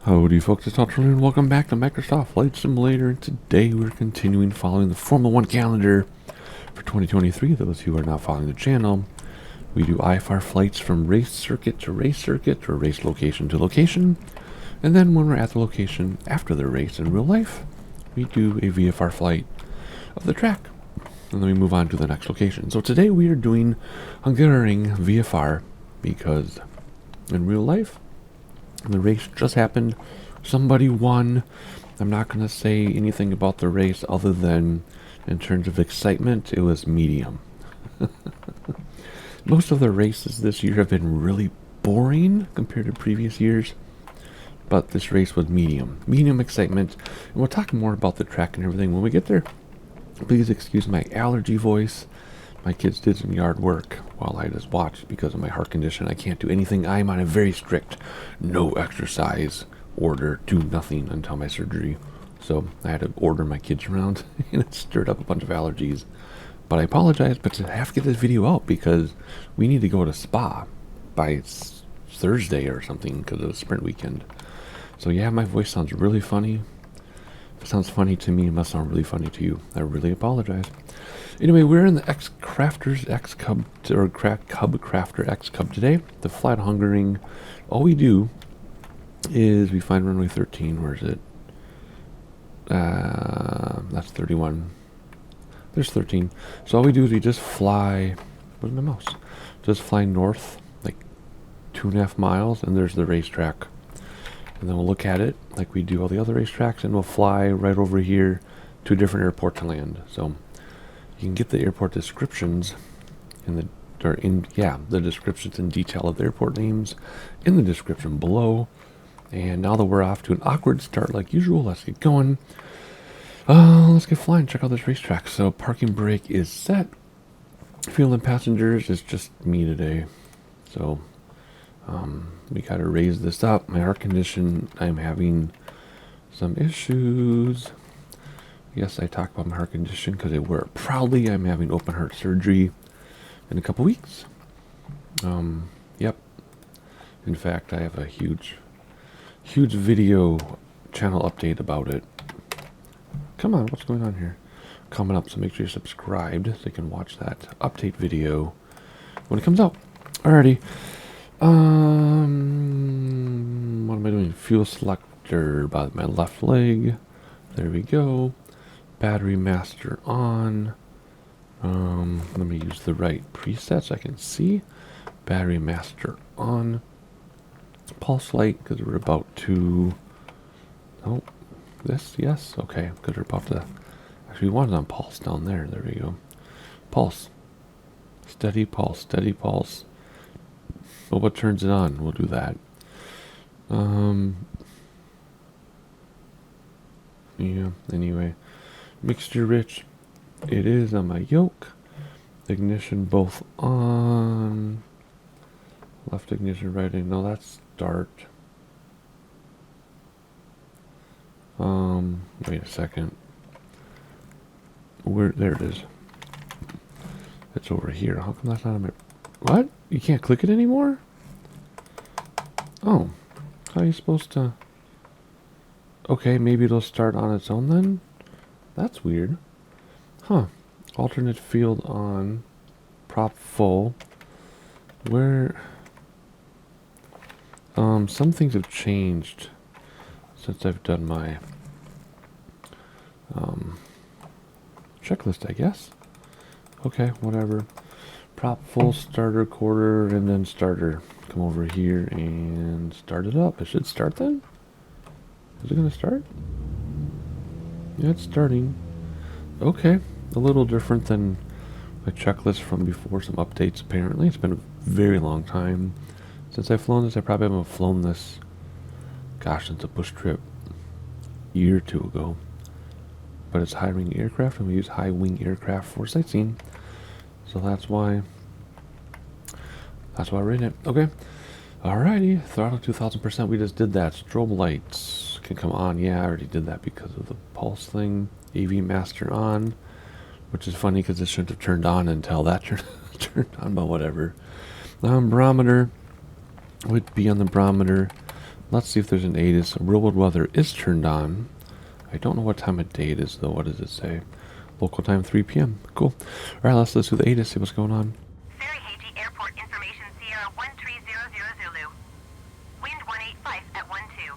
Howdy folks, it's Ultra and welcome back to Microsoft Flight Simulator, and today we're continuing following the Formula 1 calendar for 2023. Those who are not following the channel, we do IFR flights from race circuit to race circuit, or race location to location, and then when we're at the location after the race in real life, we do a VFR flight of the track, and then we move on to the next location. So today we are doing Hungaroring VFR, because in real life, the race just happened. Somebody won. I'm not going to say anything about the race other than in terms of excitement, it was medium. Most of the races this year have been really boring compared to previous years, but this race was medium. Medium excitement, and we'll talk more about the track and everything when we get there. Please excuse my allergy voice. My kids did some yard work while I just watched because of my heart condition. I can't do anything. I'm on a very strict no exercise order, do nothing until my surgery. So I had to order my kids around and it stirred up a bunch of allergies. But I apologize, but I have to get this video out because we need to go to Spa by Thursday or something because of the sprint weekend. So yeah, my voice sounds really funny. If it sounds funny to me, it must sound really funny to you. I really apologize. Anyway, we're in the xCrafter's xCub, or Cub Crafter xCub today to fly to Hungaroring. All we do is we find runway 13. Where is it? That's 31. There's 13. So all we do is we just fly. Where's my mouse? Just fly north, like 2.5 miles, and there's the racetrack. And then we'll look at it like we do all the other racetracks, and we'll fly right over here to a different airport to land. So you can get the airport descriptions in the descriptions in detail of the airport names in the description below. And now that we're off to an awkward start like usual, let's get going. Let's get flying, check out this racetrack. So parking brake is set. Fuel and passengers is just me today. So we gotta raise this up. My heart condition, I'm having some issues. Yes, I talk about my heart condition because I wear it proudly. I'm having open heart surgery in a couple weeks. Yep. In fact, I have a huge video channel update about it. Come on, what's going on here? Coming up, so make sure you're subscribed so you can watch that update video when it comes out. Alrighty. What am I doing? Fuel selector by my left leg. There we go. Battery master on. Let me use the right presets I can see. Battery master on. Pulse light, because we're about to... Oh, this? Yes? Okay, because we're about to... Actually, we wanted on pulse down there. There we go. Pulse. Steady pulse, steady pulse. Well, what turns it on? We'll do that. Yeah, anyway. Mixture rich. It is on my yoke. Ignition both on. Left ignition, right ignition. No, that's start. Wait a second. There it is. It's over here. How come that's not on my... What? You can't click it anymore? Oh. How are you supposed to... Okay, maybe it'll start on its own then? That's weird. Huh. Alternate field on. Prop full. Where... some things have changed since I've done my checklist, I guess. Okay, whatever. Prop full, starter, quarter, and then starter. Come over here and start it up. It should start then? Is it going to start? Yeah, it's starting. Okay, a little different than my checklist from before. Some updates apparently. It's been a very long time since I've flown this. I probably haven't flown this, gosh, since a bush trip a year or two ago. But it's high-wing aircraft, and we use high-wing aircraft for sightseeing. So that's why we're in it. Okay. Alrighty. Throttle 2000%. We just did that. Strobe lights can come on. Yeah, I already did that because of the pulse thing. AV master on. Which is funny because it shouldn't have turned on until that turned on, but whatever. Barometer would be on the barometer. let's see if there's an ATIS. Real world weather is turned on. I don't know what time of day it is though. What does it say? Local time 3 p.m. Cool. Alright, let's listen to the ATIS, see what's going on. Ferenc Airport information Sierra 1300 Zulu. Wind 185 at 12.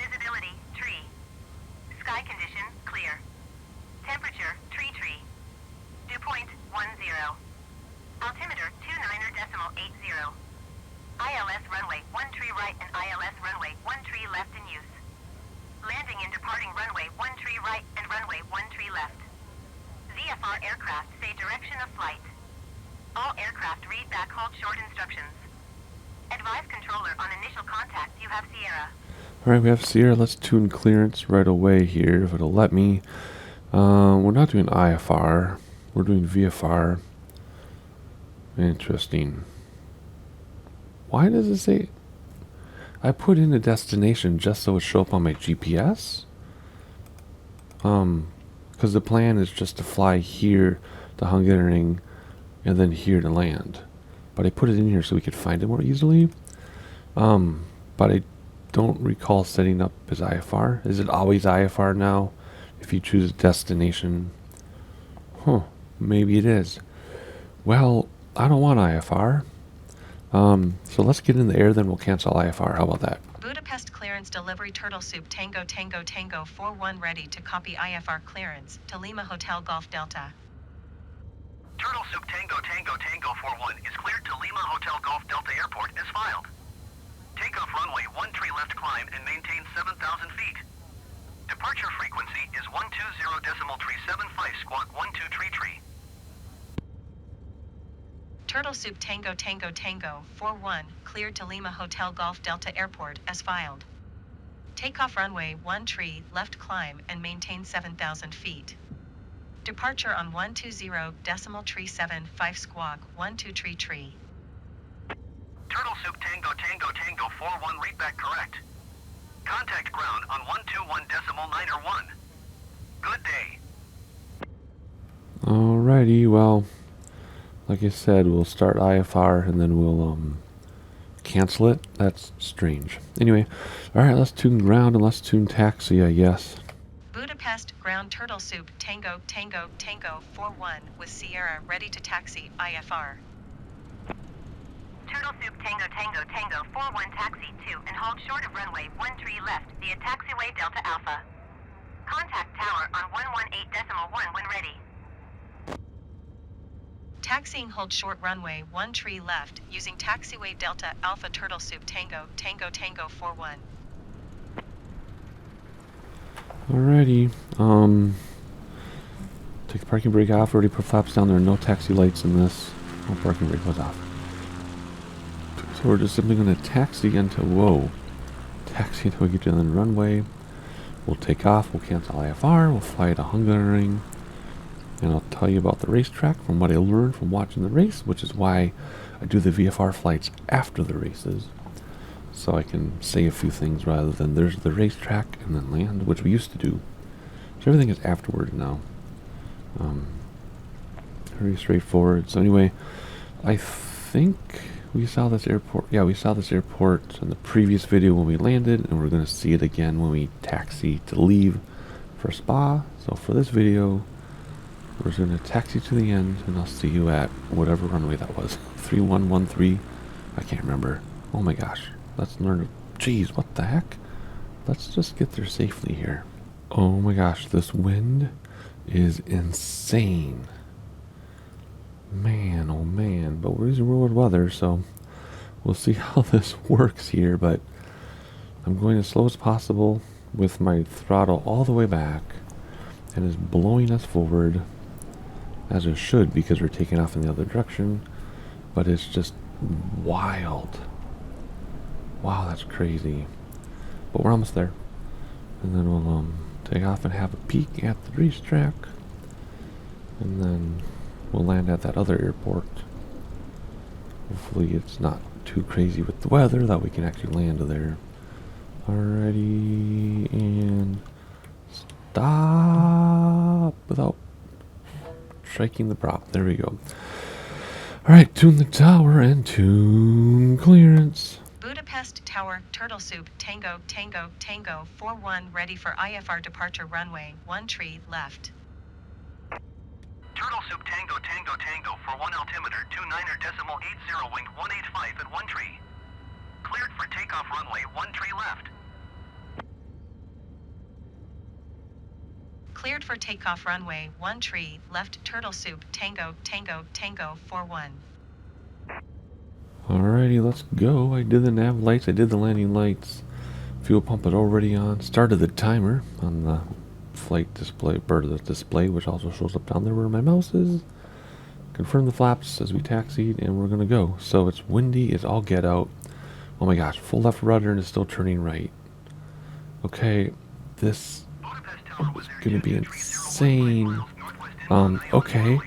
Visibility tree. Sky condition clear. Temperature tree. Dew point 10. Altimeter 29.80. ILS runway 13 right and ILS runway 13 left in use. Landing and departing runway 13 right and runway 13 left. VFR aircraft say direction of flight. All aircraft read back hold short instructions. Advise controller on initial contact you have Sierra. Alright, we have Sierra. Let's tune clearance right away here if it'll let me. We're not doing IFR. We're doing VFR. Interesting. Why does it say... I put in a destination just so it show up on my GPS? Because the plan is just to fly here to Hungaroring and then here to land. But I put it in here so we could find it more easily. But I don't recall setting up as IFR. Is it always IFR now if you choose a destination? Huh, maybe it is. Well, I don't want IFR. So let's get in the air, then we'll cancel IFR. How about that? Budapest clearance delivery Turtle Soup Tango 41 ready to copy IFR clearance to Lima Hotel Golf Delta. Turtle Soup Tango 41 is cleared to Lima Hotel Golf Delta Airport as filed. Takeoff runway 13 left climb and maintain 7,000 feet. Departure frequency is 120.375 squawk 1233. Turtle Soup Tango 41 cleared to Lima Hotel Golf Delta Airport as filed. Takeoff runway 13 left climb and maintain 7,000 feet. Departure on 120.375 squawk 1233. Turtle Soup Tango 41 read back correct. Contact ground on 121.901. Good day. Alrighty, well, like I said, we'll start IFR and then we'll cancel it. That's strange. Anyway, alright, let's tune ground and let's tune taxi, I guess. Budapest ground Turtle Soup Tango 41 with Sierra ready to taxi IFR. Turtle Soup Tango 41 taxi 2 and hold short of runway 13 left via taxiway Delta Alpha. Contact tower on 118.1 when ready. Taxiing hold short runway 13 left using taxiway Delta Alpha Turtle Soup Tango 41. Alrighty, take the parking brake off, already put flaps down, there are no taxi lights in this. Oh, parking brake was off. So we're just simply going to taxi until, taxi until we get to the runway. We'll take off, we'll cancel IFR, we'll fly to Hungaroring, and I'll tell you about the racetrack from what I learned from watching the race, which is why I do the VFR flights after the races. So I can say a few things rather than there's the racetrack and then land, which we used to do. So everything is afterwards now. Very straightforward. So anyway, I think we saw this airport. Yeah, we saw this airport in the previous video when we landed, and we're going to see it again when we taxi to leave for spa. So for this video, we're going to taxi to the end, and I'll see you at whatever runway that was. 3113. I can't remember. Oh my gosh. Let's learn. Jeez, what the heck? Let's just get there safely here. Oh my gosh, this wind is insane. Man, oh man. But we're using world weather, so we'll see how this works here. But I'm going as slow as possible with my throttle all the way back. And it's blowing us forward, as it should, because we're taking off in the other direction. But it's just wild. Wow, that's crazy. But we're almost there. And then we'll take off and have a peek at the racetrack. And then we'll land at that other airport. Hopefully it's not too crazy with the weather that we can actually land there. Alrighty, and stop without striking the prop. There we go. Alright, tune the tower and tune clearance. Budapest Tower 4, Turtle Soup, Tango, Tango, Tango, 41, ready for IFR departure runway, 1 tree, left. Turtle Soup Tango Tango Tango for 1 altimeter, 29.80 wind 185 at 1 tree. Cleared for takeoff runway, 1 tree left. Cleared for takeoff runway, 1 tree, left. Turtle Soup, Tango, Tango, Tango, 41. Alrighty, let's go. I did the nav lights, I did the landing lights. Fuel pump is already on. Started the timer on the flight display, bird of the display, which also shows up down there where my mouse is. Confirm the flaps as we taxied, and we're gonna go. So it's windy, it's all get out. Oh my gosh, full left rudder and it's still turning right. Okay, this is gonna be insane. Okay.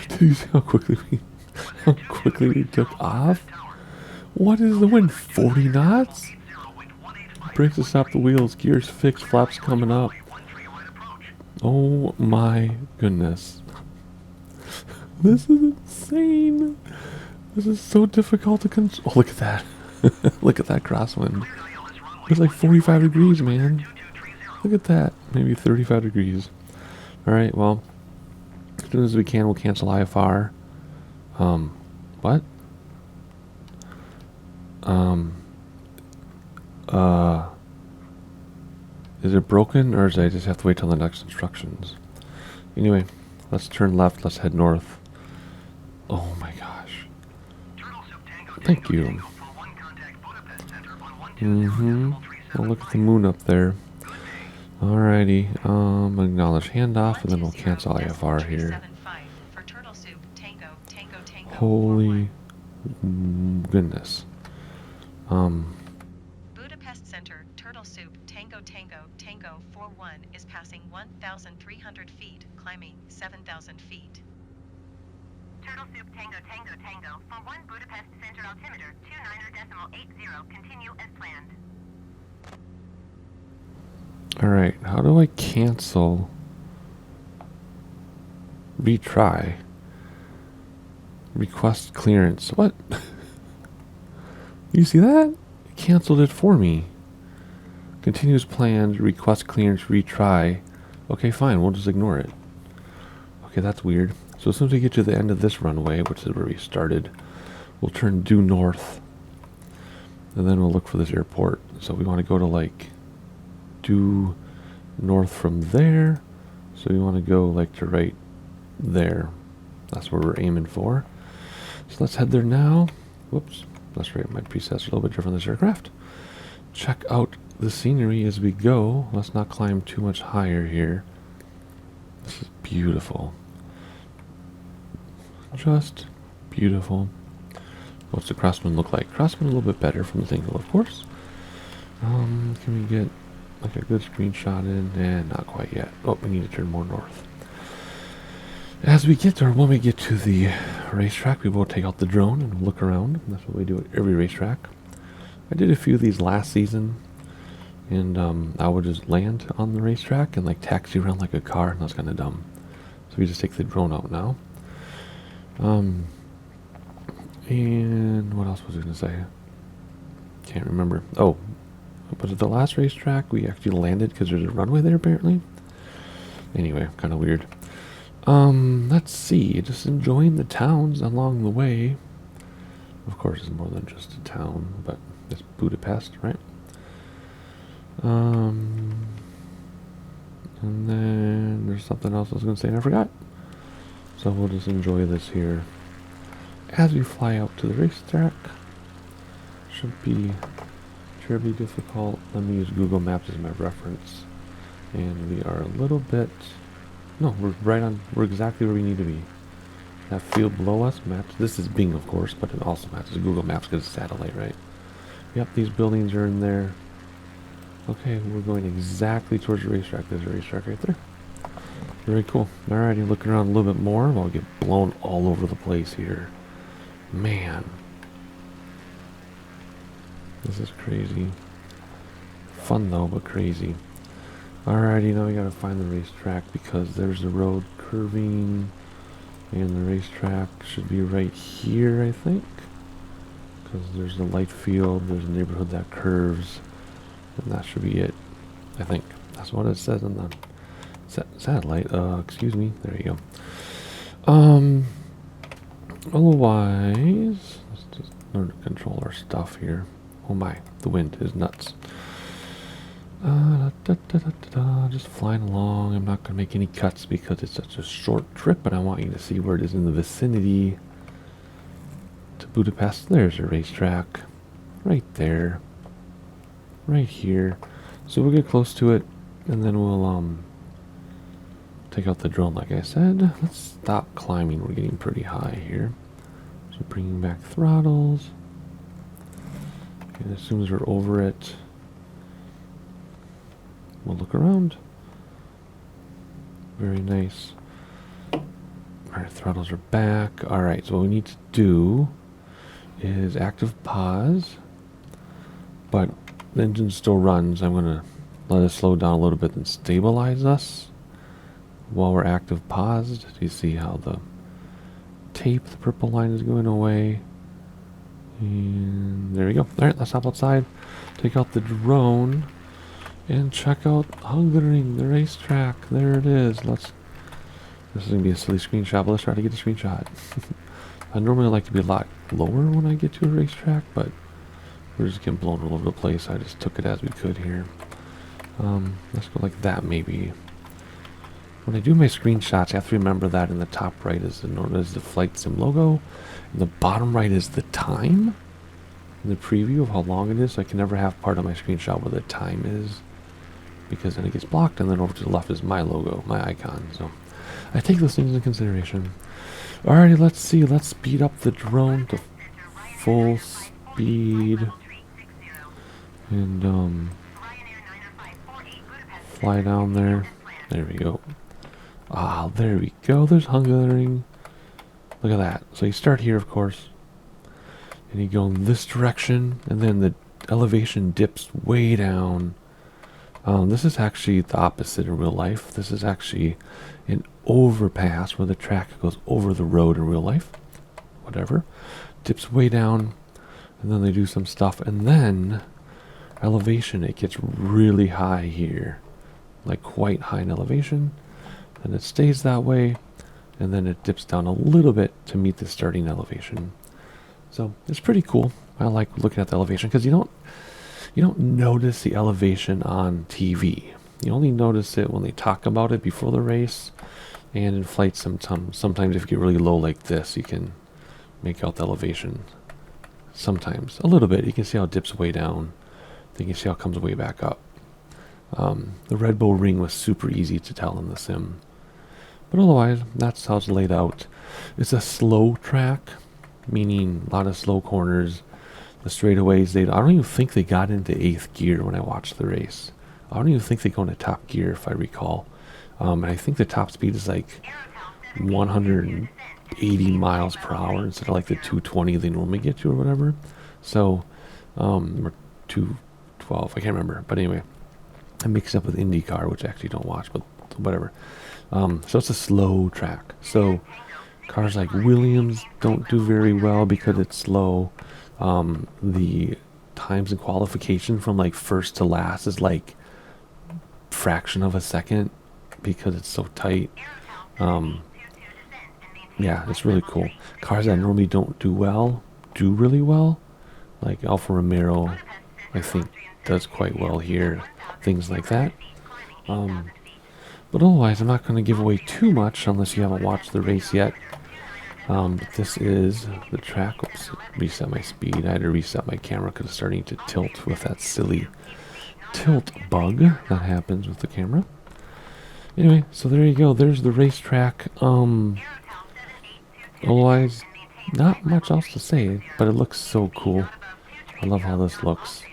Did you see how quickly we took off? What is the wind? 40 knots? Brakes to stop the wheels, gears fixed, flaps coming up. Oh my goodness. This is insane. This is so difficult to control. Oh, look at that. Look at that crosswind. It's like 45 degrees, man. Look at that. Maybe 35 degrees. Alright, well, as soon as we can, we'll cancel IFR. What? Is it broken, or does I just have to wait till the next instructions? Anyway, let's turn left, let's head north. Oh my gosh. Thank you. Oh, look at the moon up there. Alrighty, acknowledge handoff, and then we'll cancel IFR here. Holy goodness. Budapest Center, Turtle Soup, Tango Tango, Tango 41 is passing 1,300 feet, climbing 7,000 feet. Turtle Soup Tango Tango Tango for 1 Budapest Center altimeter, 29.80, continue as planned. Alright, how do I cancel? Retry. Request clearance. What? You see that? It canceled it for me. Continues planned, request clearance, retry. Okay, fine, we'll just ignore it. Okay, that's weird. So as soon as we get to the end of this runway, which is where we started, we'll turn due north. And then we'll look for this airport. So we want to go to like due north from there. So we want to go like to right there. That's where we're aiming for. So let's head there now. Whoops. That's right, my presets are a little bit different on this aircraft. Check out the scenery as we go. Let's not climb too much higher here. This is beautiful. Just beautiful. What's the crosswind look like? Crosswind a little bit better from the single, of course. Can we get like a good screenshot in? And not quite yet. Oh, we need to turn more north. As we get there, when we get to the racetrack, we will take out the drone and look around. That's what we do at every racetrack. I did a few of these last season, and I would just land on the racetrack and like taxi around like a car, and that's kind of dumb. So we just take the drone out now. And what else was I going to say? Can't remember. Oh, but at the last racetrack, we actually landed because there's a runway there apparently. Anyway, kind of weird. Let's see. Just enjoying the towns along the way. Of course, it's more than just a town, but it's Budapest, right? And then there's something else I was going to say and I forgot. So we'll just enjoy this here as we fly out to the racetrack. Shouldn't be terribly difficult. Let me use Google Maps as my reference. And we are a little bit... No, we're right on. We're exactly where we need to be. That field below us matches. This is Bing, of course, but it also matches Google Maps because it's satellite, right? Yep, these buildings are in there. Okay, we're going exactly towards the racetrack. There's a racetrack right there. Very cool. Alrighty, looking around a little bit more. I'll get blown all over the place here. Man. This is crazy. Fun though, but crazy. Alrighty, now we gotta find the racetrack because there's the road curving and the racetrack should be right here, I think. Because there's a light field, there's a neighborhood that curves, and that should be it. I think that's what it says on the satellite. Excuse me. There you go. Otherwise, let's just learn to control our stuff here. Oh my, the wind is nuts. Just flying along. I'm not going to make any cuts because it's such a short trip, but I want you to see where it is in the vicinity to Budapest. There's a racetrack right there, right here. So we'll get close to it, and then we'll take out the drone like I said. Let's stop climbing. We're getting pretty high here. So bringing back throttles. And as soon as we're over it, we'll look around. Very nice. Alright, throttles are back. Alright, so what we need to do is active pause. But the engine still runs. I'm going to let it slow down a little bit and stabilize us while we're active paused. You see how the tape, the purple line is going away. And there we go. Alright, let's hop outside. Take out the drone. And check out Hungaroring, the racetrack. There it is. This is going to be a silly screenshot, but let's try to get a screenshot. I normally like to be a lot lower when I get to a racetrack, but we're just getting blown all over the place. I just took it as we could here. Let's go like that maybe. When I do my screenshots, I have to remember that in the top right is the flight sim logo. In the bottom right is the time. In the preview of how long it is, so I can never have part of my screenshot where the time is, because then it gets blocked, and then over to the left is my logo, my icon. So I take those things into consideration. Alrighty, let's see. Let's speed up the drone to full speed and fly down there. There we go. Ah, there we go. There's Hungaroring. Look at that. So you start here, of course, and you go in this direction, and then the elevation dips way down. This is actually the opposite in real life. This is actually an overpass where the track goes over the road in real life. Whatever. Dips way down, and then they do some stuff, and then elevation, it gets really high here. Like quite high in elevation. And it stays that way, and then it dips down a little bit to meet the starting elevation. So it's pretty cool. I like looking at the elevation because you don't notice the elevation on TV. You only notice it when they talk about it before the race, and in flight sometimes if you get really low like this, you can make out the elevation. Sometimes a little bit. You can see how it dips way down. Then you can see how it comes way back up. The Red Bull ring was super easy to tell in the sim, but otherwise that's how it's laid out. It's a slow track, meaning a lot of slow corners. The straightaways, I don't even think they got into 8th gear when I watched the race. I don't even think they go into top gear, if I recall. And I think the top speed is like 180 miles per hour instead of like the 220 they normally get to or whatever. So, or 212, I can't remember. But anyway, I mixed up with IndyCar, which I actually don't watch, but whatever. So it's a slow track. So cars like Williams don't do very well because it's slow. The times in qualification from like first to last is like fraction of a second because it's so tight. Yeah, it's really cool. Cars that normally don't do well do really well. Like Alfa Romeo, I think, does quite well here. Things like that. But otherwise, I'm not going to give away too much unless you haven't watched the race yet. But this is the track. Oops, reset my speed. I had to reset my camera because it's starting to tilt with that silly tilt bug that happens with the camera. Anyway, so there you go. There's the racetrack. Otherwise, not much else to say, but it looks so cool. I love how this looks.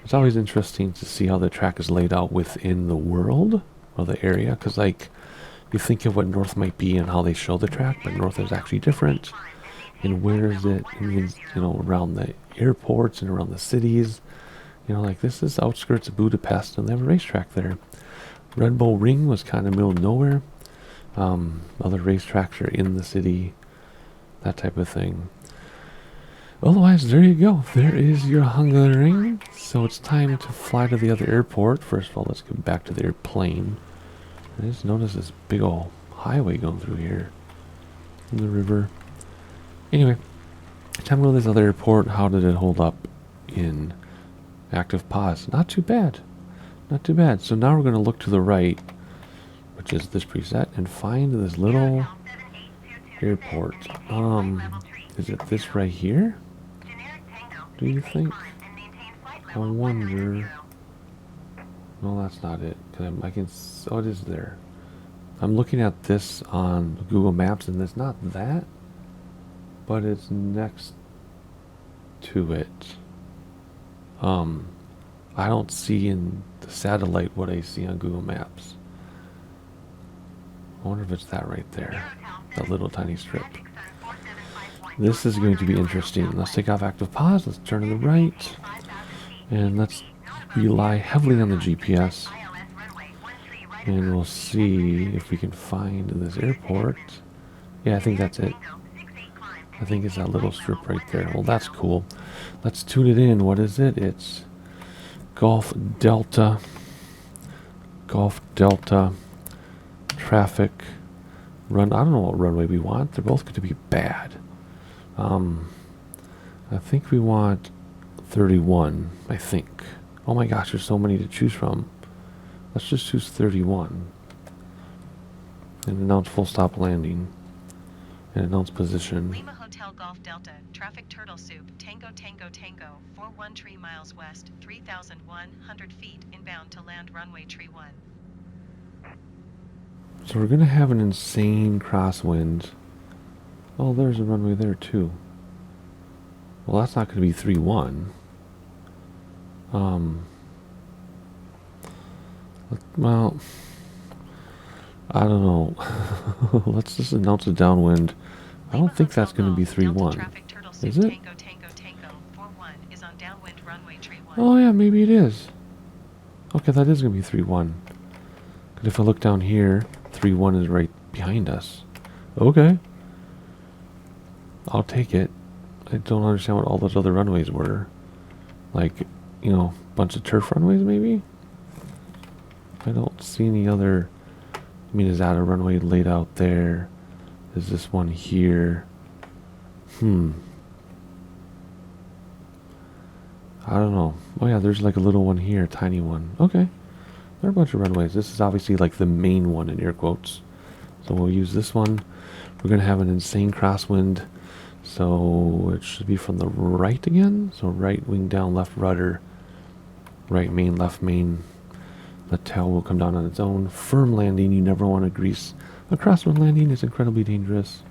It's always interesting to see how the track is laid out within the world or the area, because like you think of what North might be and how they show the track, but North is actually different. And where is it? And, you know, around the airports and around the cities. You know, like this is outskirts of Budapest, and they have a racetrack there. Red Bull Ring was kind of middle of nowhere. Other racetracks are in the city, that type of thing. Otherwise, there you go. There is your Hungaroring. So it's time to fly to the other airport. First of all, let's get back to the airplane. I just noticed this big old highway going through here in the river. Anyway, time to go to this other airport. How did it hold up in active pause? Not too bad. Not too bad. So now we're going to look to the right, which is this preset, and find this little airport. Is it this right here? Do you think? I wonder. No, that's not it. I can. Oh, it is there. I'm looking at this on Google Maps, and it's not that, but it's next to it. I don't see in the satellite what I see on Google Maps. I wonder if it's that right there, that little tiny strip. This is going to be interesting. Let's take off active pause. Let's turn to the right, and let's rely heavily on the GPS. And we'll see if we can find this airport. Yeah, I think that's it. I think it's that little strip right there. Well, that's cool. Let's tune it in. What is it? It's Golf Delta traffic run. I don't know what runway we want. They're both going to be bad. I think we want 31. I think. Oh my gosh, there's so many to choose from. Let's just choose 31 and announce full stop landing and announce position. Lima Hotel Golf Delta, traffic turtle soup, Tango Tango Tango, 413 miles west, 3,100 feet, inbound to land runway tree 1. So we're going to have an insane crosswind. Oh, there's a runway there too. Well, that's not going to be 3-1. Well, I don't know. Let's just announce a downwind. I don't think that's going to be 3-1. Is it? Oh yeah, maybe it is. Okay, that is going to be 3-1. Because if I look down here, 3-1 is right behind us. Okay. I'll take it. I don't understand what all those other runways were. Like, you know, bunch of turf runways maybe? I don't see any other. I mean, is that a runway laid out there? Is this one here? I don't know. Oh yeah, there's like a little one here, a tiny one. Okay. There are a bunch of runways. This is obviously like the main one in air quotes. So we'll use this one. We're going to have an insane crosswind. So it should be from the right again. So right wing down, left rudder. Right main, left main. The tail will come down on its own. Firm landing. You never want to grease. A crosswind landing is incredibly dangerous.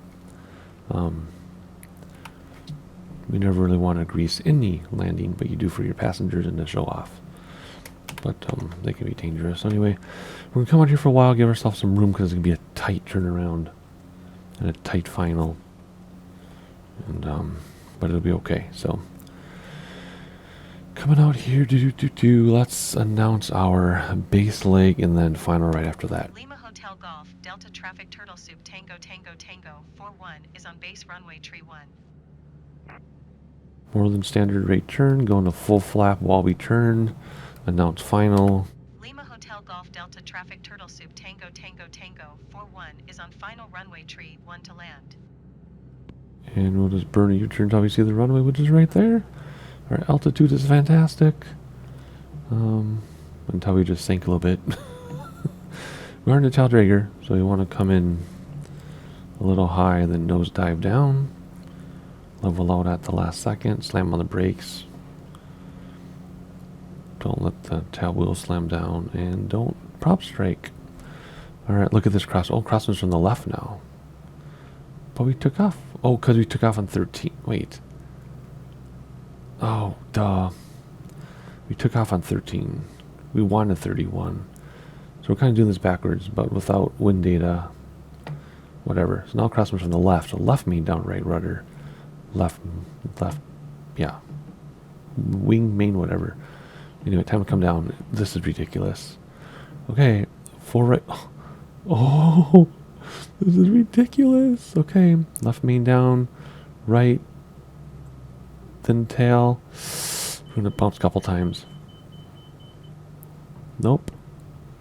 We never really want to grease any landing, but you do for your passengers and to show off. But they can be dangerous. Anyway, we're going to come out here for a while, give ourselves some room because it's going to be a tight turnaround and a tight final. And but it'll be okay. So coming out here, let's announce our base leg and then final right after that. Lima Hotel Golf Delta traffic turtle soup Tango Tango Tango 41 is on base runway tree 1. More than standard rate turn, going to full flap while we turn. Announce final. Lima Hotel Golf Delta traffic turtle soup Tango Tango Tango 41 is on final runway tree 1 to land. And we'll just burn a U-turn until we see the runway, which is right there. Our altitude is fantastic. Until we just sink a little bit. We are in a tail dragger, so you want to come in a little high and then nose dive down. Level out at the last second. Slam on the brakes. Don't let the tail wheel slam down. And don't prop strike. Alright, look at this cross. Oh, crosswind's from the left now. But we took off. Oh, because we took off on 13. Wait. Oh, duh. We took off on 13. We wanted 31. So we're kind of doing this backwards, but without wind data. Whatever. So now crosswind's from the left. So left main down right rudder. Left, yeah. Wing, main, whatever. Anyway, time to come down. This is ridiculous. Okay, full right. Oh, this is ridiculous. Okay, left main down, right. thin tail. We're gonna bounce a couple times. Nope.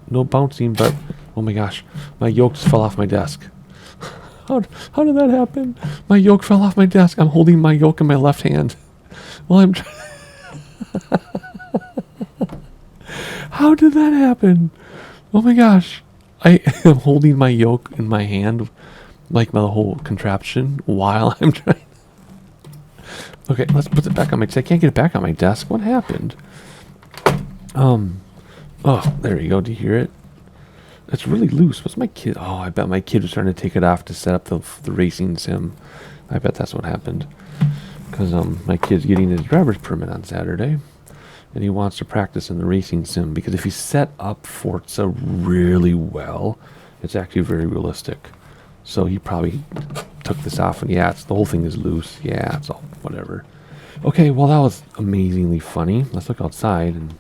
No bouncing, but oh my gosh, my yoke just fell off my desk. How did that happen? My yoke fell off my desk. I'm holding my yoke in my left hand. Well, I'm how did that happen? Oh my gosh. I am holding my yoke in my hand, like my whole contraption, while I'm trying. Okay, let's put it back on my desk. I can't get it back on my desk. What happened? Oh, there you go. Do you hear it? It's really loose. What's my kid? Oh, I bet my kid was trying to take it off to set up the racing sim. I bet that's what happened. Because my kid's getting his driver's permit on Saturday. And he wants to practice in the racing sim. Because if he set up Forza really well, it's actually very realistic. So he probably took this off. And yeah, the whole thing is loose. Yeah, it's all whatever. Okay, well, that was amazingly funny. Let's look outside and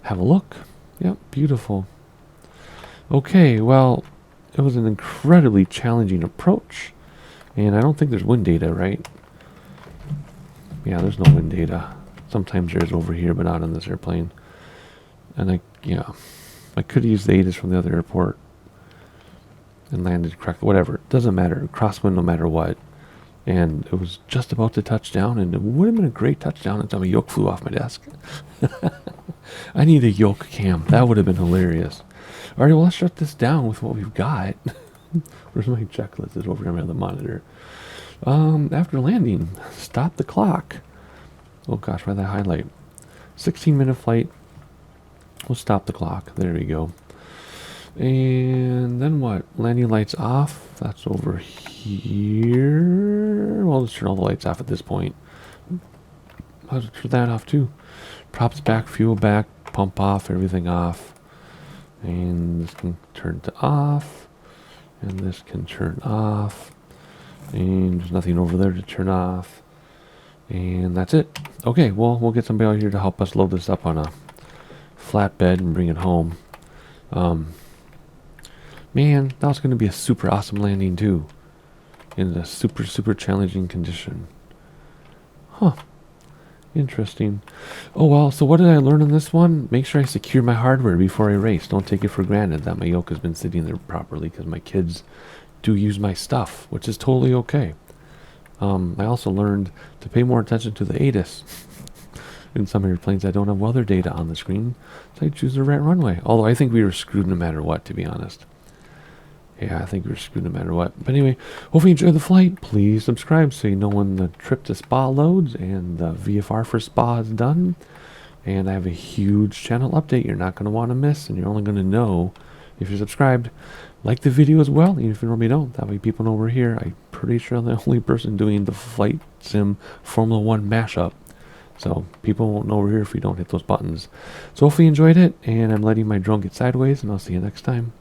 have a look. Yep, beautiful. Okay, well, it was an incredibly challenging approach. And I don't think there's wind data, right? Yeah, there's no wind data. Sometimes there's over here, but not on this airplane. And I could have used the ATIS from the other airport and landed correctly. Whatever, it doesn't matter. Crosswind no matter what. And it was just about to touch down, and it would have been a great touchdown until my yoke flew off my desk. I need a yoke cam. That would have been hilarious. Alright, well, let's shut this down with what we've got. Where's my checklist? It's over here on the monitor. After landing, stop the clock. Oh gosh, why that highlight? 16-minute flight. We'll stop the clock. There we go. And then what? Landing lights off. That's over here. Well, let's turn all the lights off at this point. I'll turn that off too. Props back, fuel back, pump off, everything off. And this can turn to off. And this can turn off. And there's nothing over there to turn off. And that's it. Okay, well, we'll get somebody out here to help us load this up on a flatbed and bring it home. Man, that was going to be a super awesome landing too. In a super, super challenging condition. Huh. Interesting. Oh well, so what did I learn on this one? Make sure I secure my hardware before I race. Don't take it for granted that my yoke has been sitting there properly, because my kids do use my stuff, which is totally okay. I also learned to pay more attention to the ATIS. In some airplanes I don't have weather data on the screen, so I choose the right runway. Although I think we were screwed no matter what, to be honest. Yeah, I think we were screwed no matter what. But anyway, hopefully you enjoy the flight. Please subscribe so you know when the trip to Spa loads and the VFR for Spa is done. And I have a huge channel update you're not going to want to miss, and you're only going to know if you're subscribed. Like the video as well, even if you normally don't. That way people know we're here. I'm pretty sure I'm the only person doing the Flight Sim Formula 1 mashup. So people won't know we're here if we don't hit those buttons. So hopefully you enjoyed it, and I'm letting my drone get sideways, and I'll see you next time.